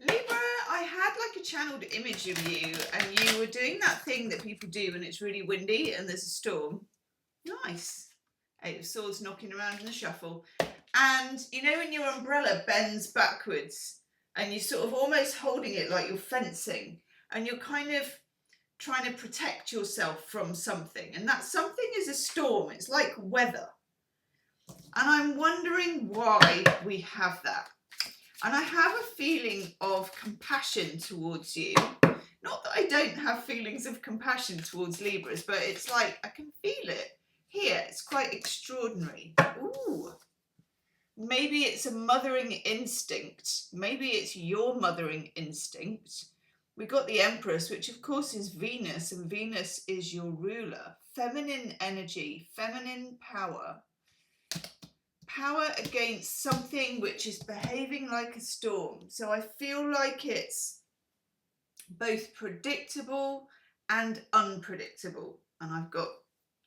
Libra, I had like a channeled image of you and you were doing that thing that people do when it's really windy and there's a storm. Nice. Eight of Swords knocking around in the shuffle. And you know when your umbrella bends backwards and you're sort of almost holding it like you're fencing and you're kind of trying to protect yourself from something, and that something is a storm. It's like weather. And I'm wondering why we have that. And I have a feeling of compassion towards you. Not that I don't have feelings of compassion towards Libras, but it's like I can feel it here. It's quite extraordinary. Ooh. Maybe it's a mothering instinct. Maybe it's your mothering instinct. We got the Empress, which of course is Venus, and Venus is your ruler. Feminine energy, feminine power. Power against something which is behaving like a storm. So I feel like it's both predictable and unpredictable. And I've got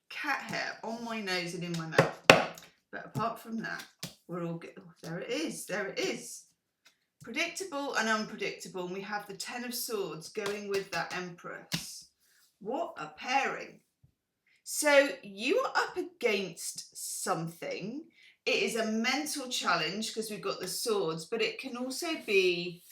cat hair on my nose and in my mouth. But apart from that, we're all good. Oh, there it is. There it is. Predictable and unpredictable. And we have the Ten of Swords going with that Empress. What a pairing. So you are up against something. It is a mental challenge because we've got the swords, but it can also be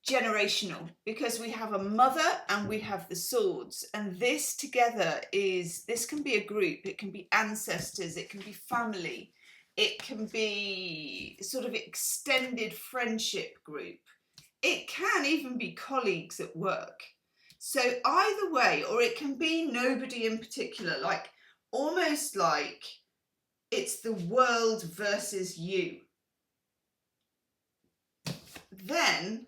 generational because we have a mother and we have the swords, and this together this can be a group, it can be ancestors, it can be family, it can be sort of extended friendship group, it can even be colleagues at work. So either way, or it can be nobody in particular, like almost like it's the world versus you. Then,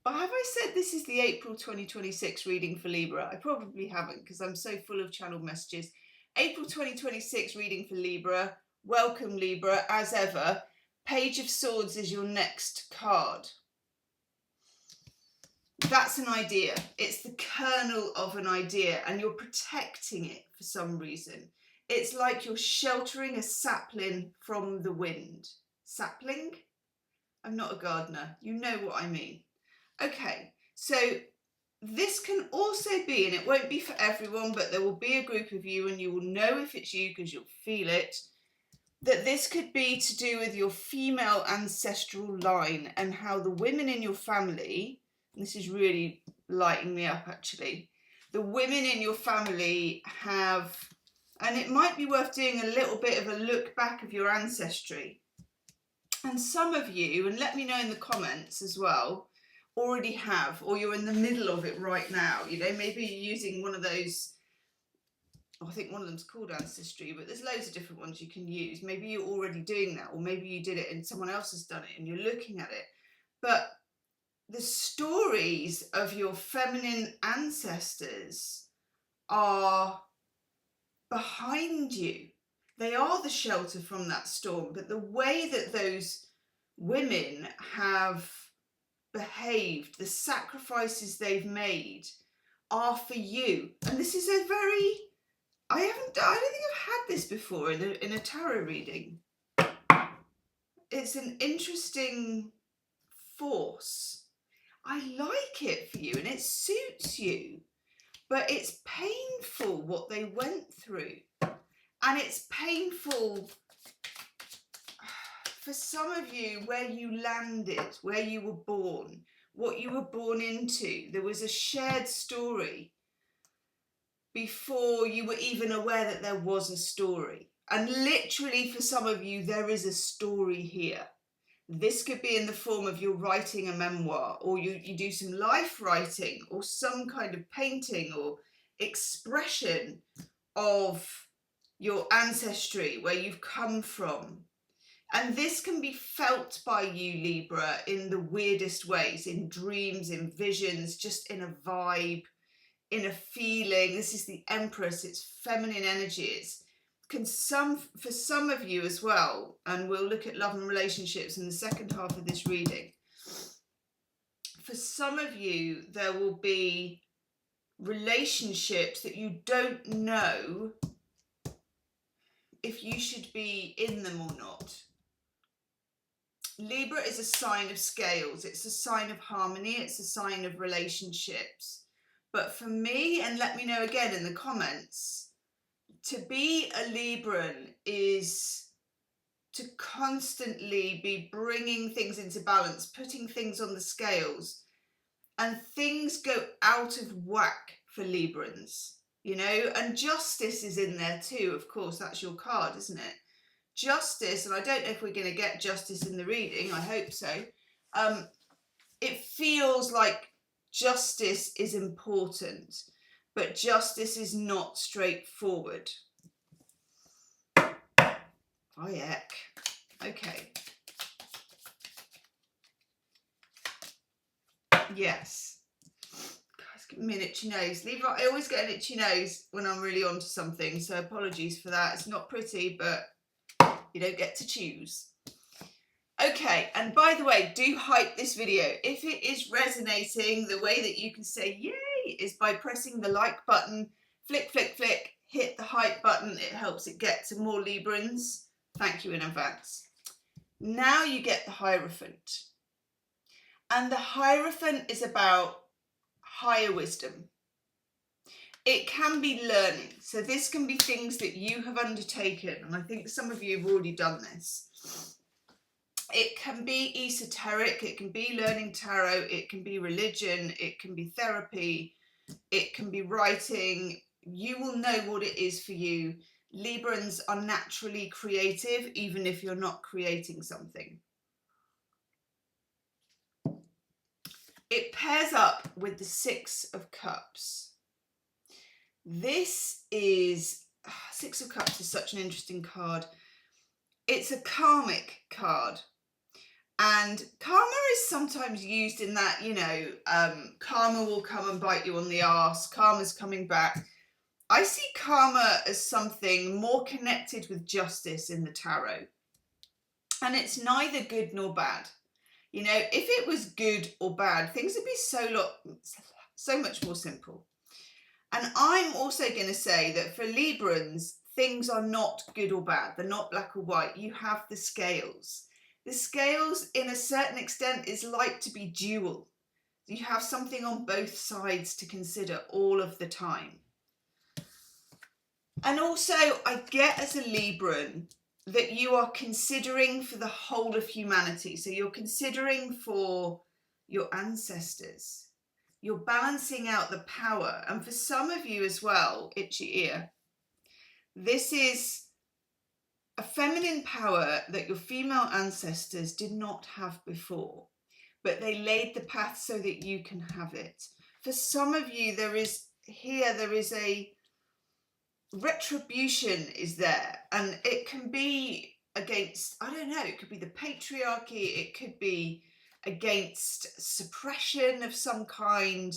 but have I said this is the April 2026 reading for Libra? I probably haven't because I'm so full of channeled messages. April 2026 reading for Libra. Welcome Libra, as ever. Page of Swords is your next card. That's an idea. It's the kernel of an idea and you're protecting it for some reason. It's like you're sheltering a sapling from the wind. Sapling? I'm not a gardener. You know what I mean. Okay, so this can also be, and it won't be for everyone, but there will be a group of you and you will know if it's you because you'll feel it, that this could be to do with your female ancestral line and how the women in your family, and this is really lighting me up actually, the women in your family have, and it might be worth doing a little bit of a look back of your ancestry. And some of you, and let me know in the comments as well, already have, or you're in the middle of it right now. You know, maybe you're using one of those, I think one of them's called Ancestry, but there's loads of different ones you can use. Maybe you're already doing that, or maybe you did it and someone else has done it and you're looking at it. But the stories of your feminine ancestors are behind you. They are the shelter from that storm, but the way that those women have behaved, the sacrifices they've made are for you. And this is a very, I don't think I've had this before in a tarot reading. It's an interesting force. I like it for you and it suits you, but it's painful what they went through. And it's painful for some of you where you landed, where you were born, what you were born into. There was a shared story before you were even aware that there was a story. And literally for some of you, there is a story here. This could be in the form of you're writing a memoir, or you do some life writing, or some kind of painting or expression of your ancestry, where you've come from. And this can be felt by you, Libra, in the weirdest ways, in dreams, in visions, just in a vibe, in a feeling. This is the Empress, it's feminine energies. For some of you as well, and we'll look at love and relationships in the second half of this reading. For some of you, there will be relationships that you don't know if you should be in them or not. Libra is a sign of scales. It's a sign of harmony. It's a sign of relationships. But for me, and let me know again in the comments, to be a Libran is to constantly be bringing things into balance, putting things on the scales, and things go out of whack for Librans, you know, and justice is in there too. Of course, that's your card, isn't it? Justice, and I don't know if we're going to get justice in the reading, I hope so. It feels like justice is important, but justice is not straightforward. Oh, heck. Okay. Yes. Guys, give me an itchy nose. Libra, I always get an itchy nose when I'm really onto something, so apologies for that. It's not pretty, but you don't get to choose. Okay, and by the way, do hype this video. If it is resonating, the way that you can say yay is by pressing the like button, flick, flick, flick, hit the hype button. It helps it get to more Librans. Thank you in advance. Now you get the Hierophant. And the Hierophant is about higher wisdom. It can be learning. So this can be things that you have undertaken. And I think some of you have already done this. It can be esoteric. It can be learning tarot. It can be religion. It can be therapy. It can be writing. You will know what it is for you. Librans are naturally creative, even if you're not creating something. It pairs up with the Six of Cups. This is, Six of Cups is such an interesting card. It's a karmic card. And karma is sometimes used in that, you know, karma will come and bite you on the arse. Karma's coming back. I see karma as something more connected with justice in the tarot. And it's neither good nor bad. You know, if it was good or bad, things would be so much more simple. And I'm also going to say that for Librans, things are not good or bad. They're not black or white. You have the scales. The scales, in a certain extent, is like to be dual. You have something on both sides to consider all of the time. And also, I get as a Libran that you are considering for the whole of humanity. So you're considering for your ancestors. You're balancing out the power. And for some of you as well, itchy ear, this is a feminine power that your female ancestors did not have before, but they laid the path so that you can have it. For some of you, there is a retribution is there, and it can be against, I don't know, it could be the patriarchy, it could be against suppression of some kind.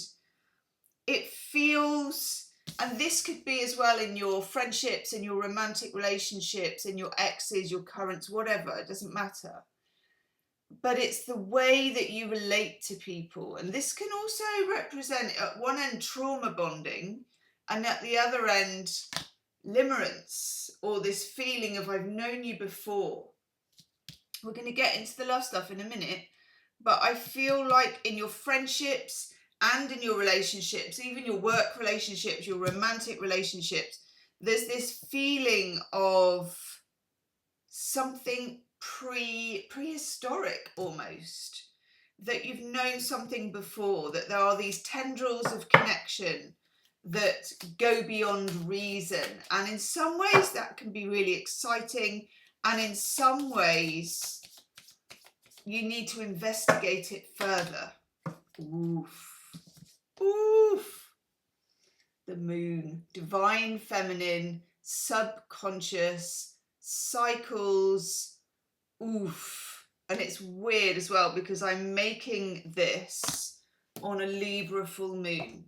It feels, and this could be as well in your friendships, in your romantic relationships, in your exes, your currents, whatever, it doesn't matter. But it's the way that you relate to people. And this can also represent at one end trauma bonding, and at the other end limerence, or this feeling of I've known you before. We're going to get into the love stuff in a minute. But I feel like in your friendships and in your relationships, even your work relationships, your romantic relationships, there's this feeling of something prehistoric almost, that you've known something before, that there are these tendrils of connection that go beyond reason. And in some ways that can be really exciting. And in some ways, you need to investigate it further. Oof. Oof. The moon, divine feminine, subconscious, cycles. Oof. And it's weird as well because I'm making this on a Libra full moon.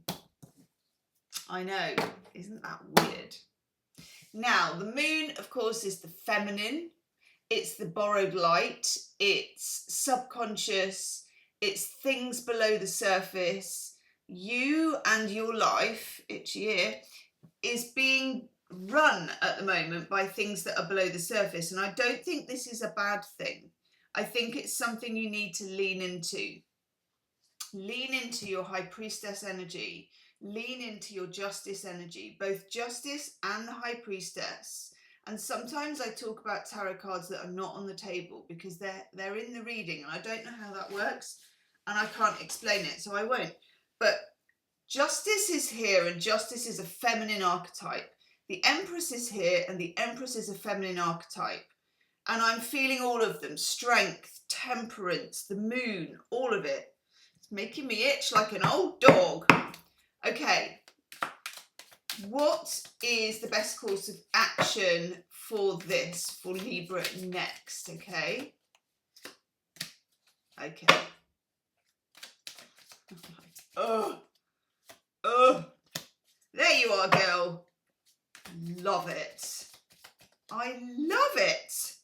I know, isn't that weird? Now, the moon, of course, is the feminine. It's the borrowed light, it's subconscious, it's things below the surface. You and your life, itchy ear, is being run at the moment by things that are below the surface. And I don't think this is a bad thing. I think it's something you need to lean into. Lean into your High Priestess energy. Lean into your Justice energy, both Justice and the High Priestess. And sometimes I talk about tarot cards that are not on the table because they're in the reading and I don't know how that works and I can't explain it, so I won't. But Justice is here, and Justice is a feminine archetype. The Empress is here, and the Empress is a feminine archetype. And I'm feeling all of them. Strength, temperance, the moon, all of it. It's making me itch like an old dog. Okay. What is the best course of action for this, for Libra next? Okay. Okay. Oh. Oh, there you are, girl. Love it. I love it.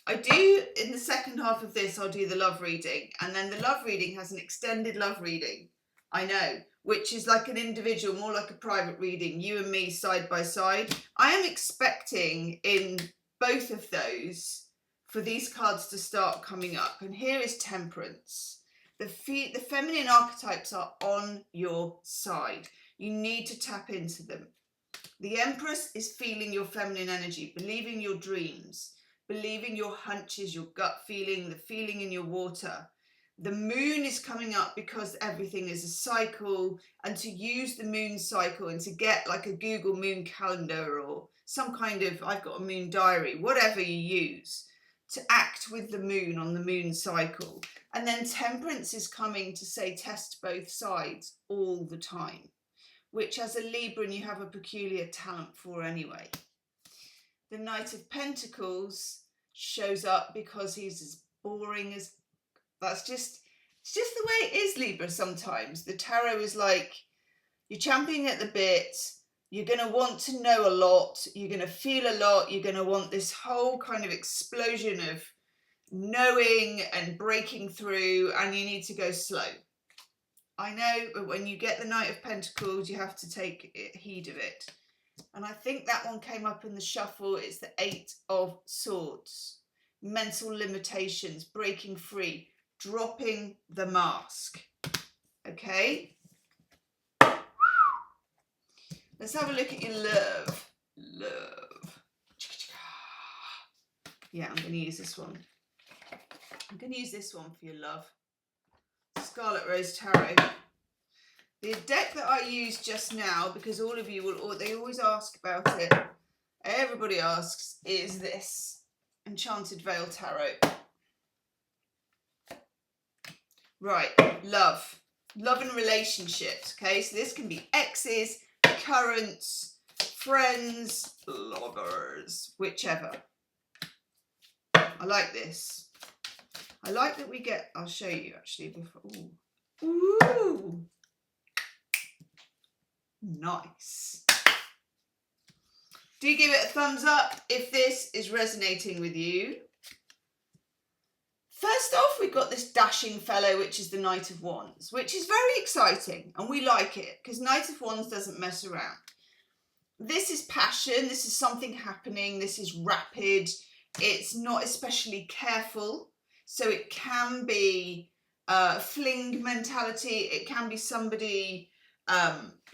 I do, in the second half of this, I'll do the love reading. And then the love reading has an extended love reading. I know, which is like an individual, more like a private reading, you and me side by side. I am expecting in both of those for these cards to start coming up. And here is Temperance. The feminine archetypes are on your side. You need to tap into them. The Empress is feeling your feminine energy, believing your dreams, believing your hunches, your gut feeling, the feeling in your water. The moon is coming up because everything is a cycle, and to use the moon cycle and to get like a Google moon calendar or some kind of, I've got a moon diary, whatever you use, to act with the moon on the moon cycle. And then Temperance is coming to say test both sides all the time, which as a Libran you have a peculiar talent for anyway. The Knight of Pentacles shows up because he's as boring as, it's just the way it is, Libra, sometimes. The tarot is like, you're champing at the bit, you're going to want to know a lot, you're going to feel a lot, you're going to want this whole kind of explosion of knowing and breaking through, and you need to go slow. I know, but when you get the Knight of Pentacles, you have to take heed of it. And I think that one came up in the shuffle. It's the Eight of Swords. Mental limitations, breaking free, dropping the mask. Okay? Let's have a look at your love. Love. Yeah, I'm going to use this one. I'm going to use this one for your love. Scarlet Rose Tarot. The deck that I used just now, because all of you will, they always ask about it, everybody asks, is this Enchanted Veil Tarot. Right, love. Love and relationships, okay? So this can be exes, currents, friends, lovers, whichever. I like this. I like that we get, I'll show you actually before. Ooh. Ooh. Nice. Do give it a thumbs up if this is resonating with you. First off, we've got this dashing fellow, which is the Knight of Wands, which is very exciting, and we like it because Knight of Wands doesn't mess around. This is passion, this is something happening, this is rapid, it's not especially careful. So it can be a fling mentality, it can be somebody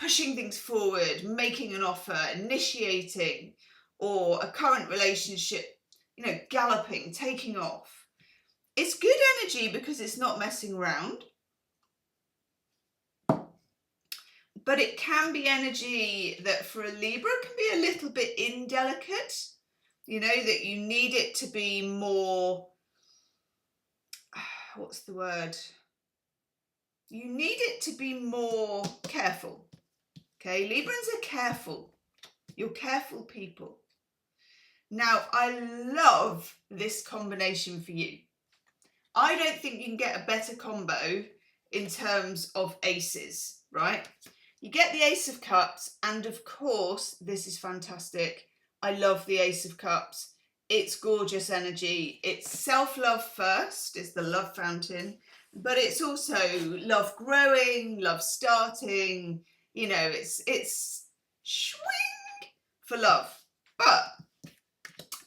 pushing things forward, making an offer, initiating, or a current relationship, you know, galloping, taking off. It's good energy because it's not messing around. But it can be energy that for a Libra can be a little bit indelicate, you know, that you need it to be more, what's the word? You need it to be more careful. Okay, Librans are careful. You're careful people. Now, I love this combination for you. I don't think you can get a better combo in terms of aces, right? You get the Ace of Cups, and of course, this is fantastic. I love the Ace of Cups. It's gorgeous energy. It's self-love first. It's the love fountain. But it's also love growing, love starting. You know, it's swing for love. But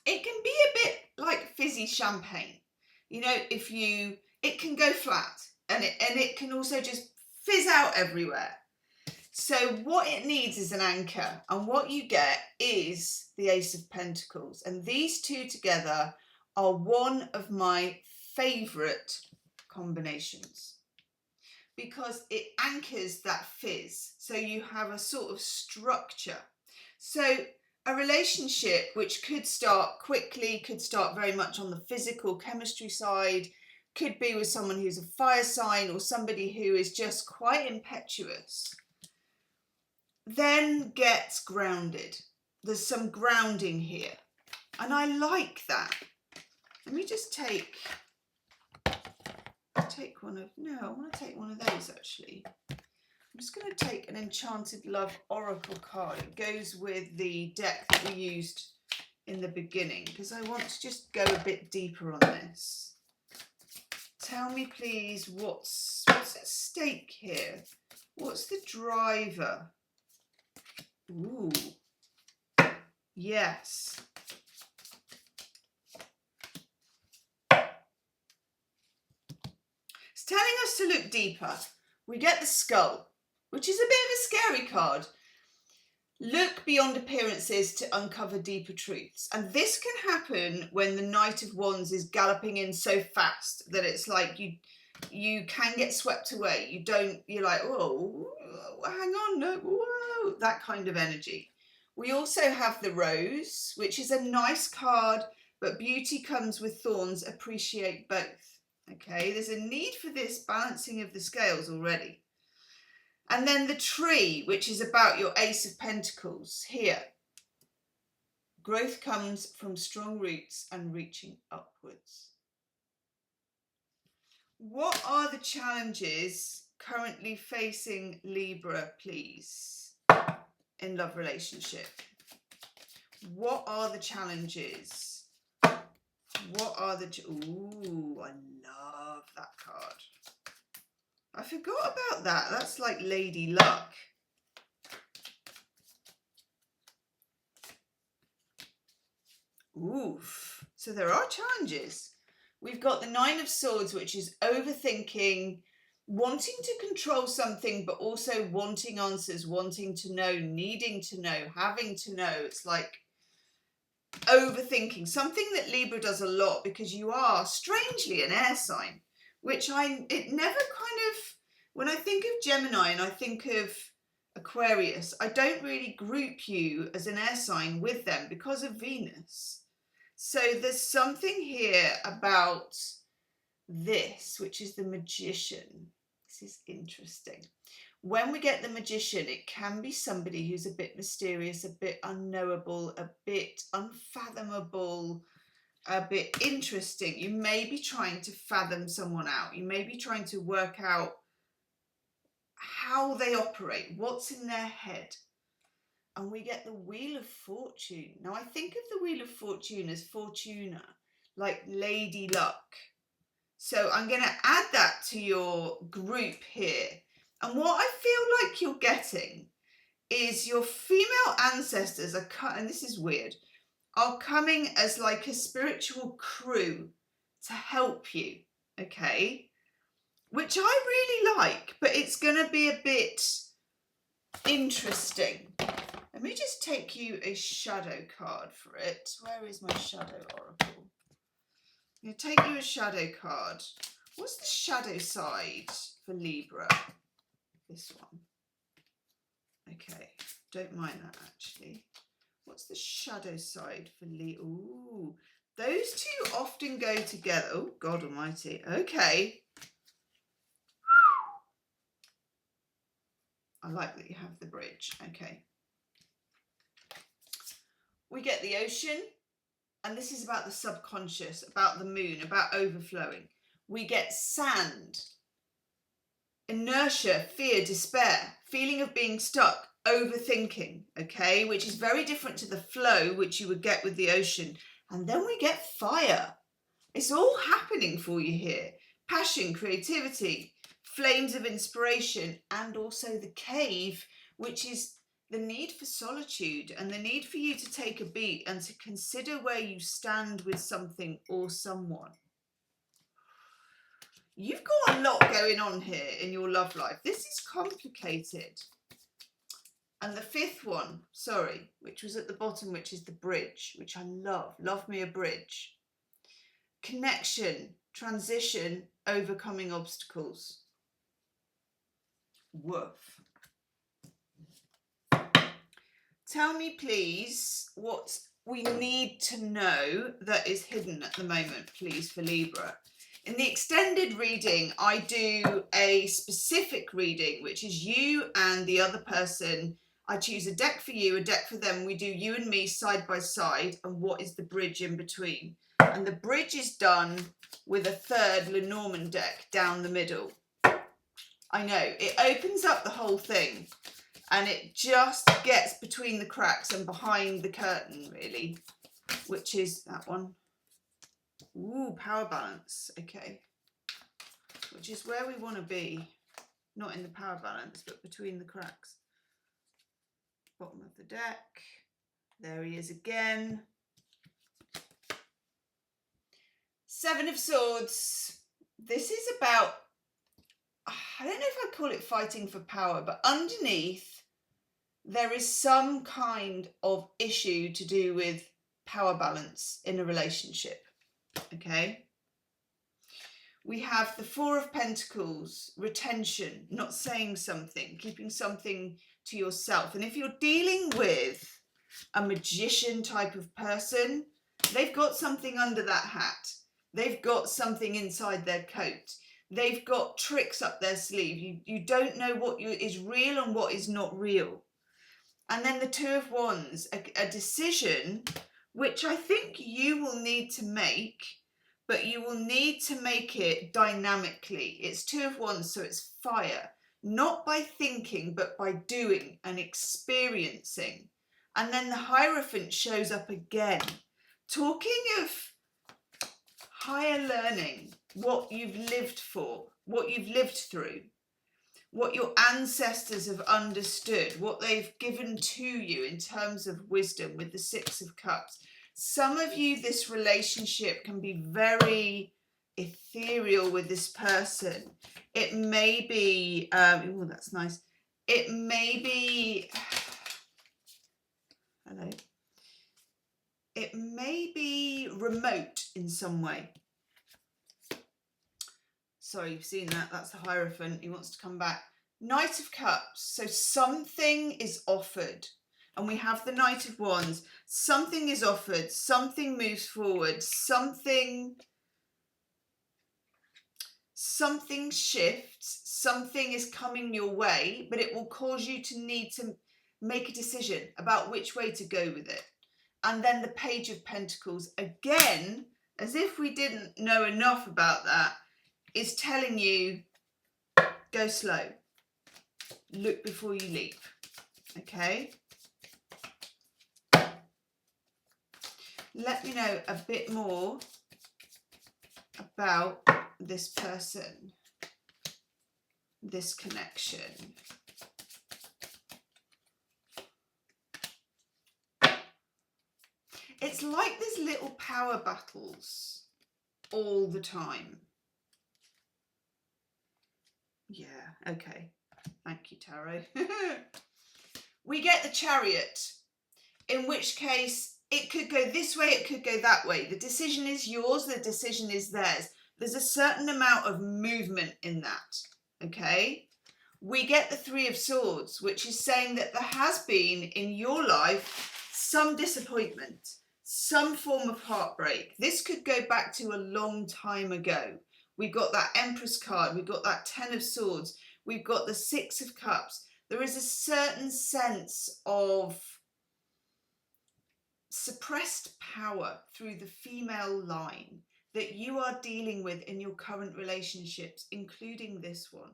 it can be a bit like fizzy champagne. You know, it can go flat, and it can also just fizz out everywhere. So what it needs is an anchor, and what you get is the Ace of Pentacles, and these two together are one of my favorite combinations because it anchors that fizz, so you have a sort of structure. So a relationship which could start quickly, could start very much on the physical chemistry side, could be with someone who's a fire sign or somebody who is just quite impetuous, then gets grounded. There's some grounding here, and I like that. Let me just take one of, no, I want to take one of those actually. I'm just going to take an Enchanted Love Oracle card. It goes with the deck that we used in the beginning because I want to just go a bit deeper on this. Tell me please, what's at stake here? What's the driver? Ooh, yes. It's telling us to look deeper. We get the skull, which is a bit of a scary card. Look beyond appearances to uncover deeper truths. And this can happen when the Knight of Wands is galloping in so fast that it's like you can get swept away. You're like, oh, hang on, no, whoa, that kind of energy. We also have the Rose, which is a nice card, but beauty comes with thorns, appreciate both. Okay, there's a need for this balancing of the scales already. And then the Tree, which is about your Ace of Pentacles here. Growth comes from strong roots and reaching upwards. What are the challenges currently facing Libra, please, in love relationship? What are the challenges? What are the... Ooh, I love that card. I forgot about that. That's like Lady Luck. Oof. So there are challenges. We've got the Nine of Swords, which is overthinking, wanting to control something, but also wanting answers, wanting to know, needing to know, having to know. It's like overthinking, something that Libra does a lot because you are strangely an air sign, which it never kind of, when I think of Gemini and I think of Aquarius, I don't really group you as an air sign with them because of Venus. So there's something here about this, which is the Magician. This is interesting. When we get the Magician, it can be somebody who's a bit mysterious, a bit unknowable, a bit unfathomable, a bit interesting. You may be trying to fathom someone out. You may be trying to work out how they operate, what's in their head. And we get the Wheel of Fortune. Now, I think of the Wheel of Fortune as Fortuna, like Lady Luck. So I'm going to add that to your group here. And what I feel like you're getting is your female ancestors are, and this is weird, are coming as like a spiritual crew to help you, okay? Which I really like, but it's going to be a bit interesting. Let me just take you a shadow card for it. Where is my shadow oracle? I'm going to take you a shadow card. What's the shadow side for Libra? This one. Okay, don't mind that actually. What's the shadow side for Libra? Ooh, those two often go together. Oh, God almighty. Okay. I like that you have the bridge. Okay. We get the ocean, and this is about the subconscious, about the moon, about overflowing. We get sand, inertia, fear, despair, feeling of being stuck, overthinking, okay, which is very different to the flow which you would get with the ocean. And then we get fire. It's all happening for you here. Passion, creativity, flames of inspiration, and also the cave, which is the need for solitude and the need for you to take a beat and to consider where you stand with something or someone. You've got a lot going on here in your love life. This is complicated. And the fifth one, sorry, which was at the bottom, which is the bridge, which I love. Love me a bridge. Connection, transition, overcoming obstacles. Woof. Tell me, please, what we need to know that is hidden at the moment, please, for Libra. In the extended reading, I do a specific reading, which is you and the other person. I choose a deck for you, a deck for them. We do you and me side by side, and what is the bridge in between. And the bridge is done with a third Lenormand deck down the middle. I know, it opens up the whole thing, and it just gets between the cracks and behind the curtain, really, which is that one. Ooh, power balance, okay. Which is where we want to be. Not in the power balance, but between the cracks. Bottom of the deck. There he is again. Seven of Swords. This is about, I don't know if I'd call it fighting for power, but underneath there is some kind of issue to do with power balance in a relationship. Okay, we have the Four of Pentacles, retention, not saying something, keeping something to yourself. And if you're dealing with a magician type of person, they've got something under that hat. They've got something inside their coat. They've got tricks up their sleeve. You don't know what is real and what is not real. And then the Two of Wands, a decision which I think you will need to make, but you will need to make it dynamically. It's Two of Wands, so it's fire. Not by thinking, but by doing and experiencing. And then the Hierophant shows up again. Talking of higher learning, what you've lived for, what you've lived through, what your ancestors have understood, what they've given to you in terms of wisdom with the Six of Cups. Some of you, this relationship can be very ethereal with this person. It may be, oh, that's nice. It may be, hello. It may be remote in some way. Sorry, you've seen that. That's the Hierophant. He wants to come back. Knight of Cups. So something is offered. And we have the Knight of Wands. Something is offered. Something moves forward. Something shifts. Something is coming your way. But it will cause you to need to make a decision about which way to go with it. And then the Page of Pentacles. Again, as if we didn't know enough about that, is telling you, go slow. Look before you leap. Okay? Let me know a bit more about this person, this connection. It's like there's little power battles all the time. Yeah, okay. Thank you, Tarot. We get the Chariot, in which case it could go this way, it could go that way. The decision is yours, the decision is theirs. There's a certain amount of movement in that, okay? We get the Three of Swords, which is saying that there has been in your life some disappointment, some form of heartbreak. This could go back to a long time ago. We've got that Empress card, we've got that Ten of Swords, we've got the Six of Cups. There is a certain sense of suppressed power through the female line that you are dealing with in your current relationships, including this one.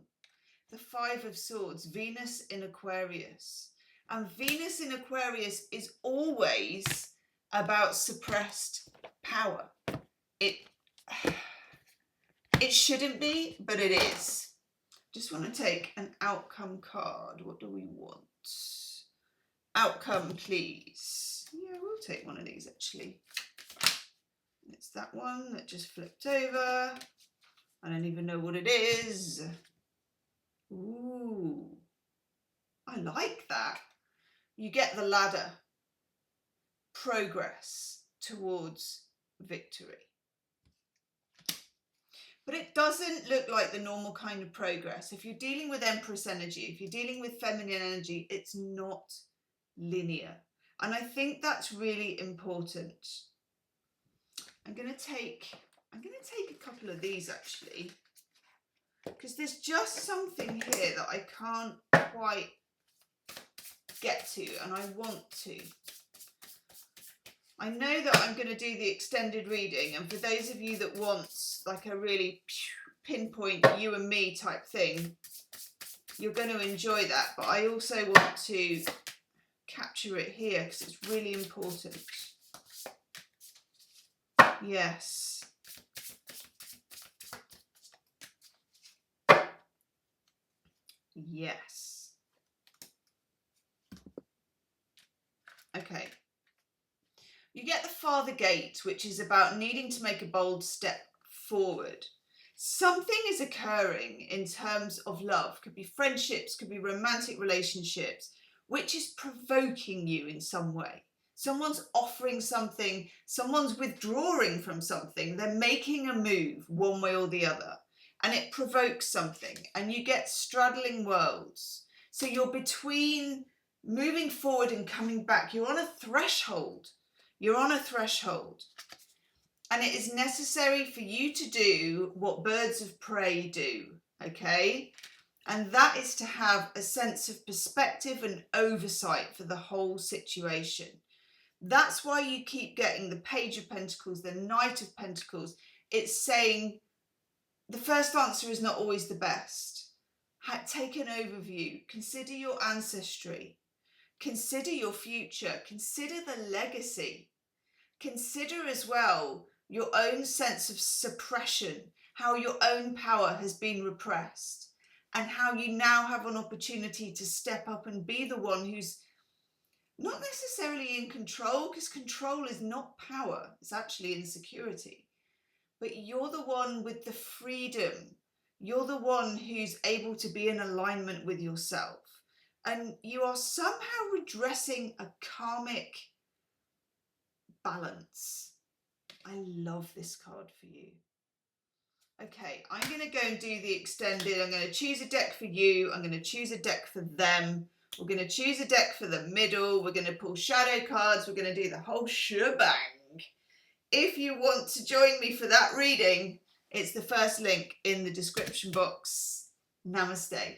The Five of Swords, Venus in Aquarius. And Venus in Aquarius is always about suppressed power. It shouldn't be, but it is. Just want to take an outcome card. What do we want? Outcome, please. Yeah, we'll take one of these, actually. It's that one that just flipped over. I don't even know what it is. Ooh, I like that. You get the ladder. Progress towards victory. But it doesn't look like the normal kind of progress. If you're dealing with Empress energy, if you're dealing with feminine energy, it's not linear. And I think that's really important. I'm going to take a couple of these actually, because there's just something here that I can't quite get to, and I want to. I know that I'm going to do the extended reading, and for those of you that want like a really pinpoint you and me type thing, you're going to enjoy that. But I also want to capture it here because it's really important. Yes. Yes. Okay. You get the Father Gate, which is about needing to make a bold step forward. Something is occurring in terms of love. Could be friendships, could be romantic relationships, which is provoking you in some way. Someone's offering something, someone's withdrawing from something, they're making a move one way or the other, and it provokes something, and you get straddling worlds. So you're between moving forward and coming back. You're on a threshold. You're on a threshold, and it is necessary for you to do what birds of prey do, okay? And that is to have a sense of perspective and oversight for the whole situation. That's why you keep getting the Page of Pentacles, the Knight of Pentacles. It's saying the first answer is not always the best. Take an overview, consider your ancestry. Consider your future. Consider the legacy. Consider as well your own sense of suppression, how your own power has been repressed, and how you now have an opportunity to step up and be the one who's not necessarily in control, because control is not power, it's actually insecurity. But you're the one with the freedom. You're the one who's able to be in alignment with yourself. And you are somehow redressing a karmic balance. I love this card for you. Okay, I'm going to go and do the extended. I'm going to choose a deck for you. I'm going to choose a deck for them. We're going to choose a deck for the middle. We're going to pull shadow cards. We're going to do the whole shebang. If you want to join me for that reading, it's the first link in the description box. Namaste.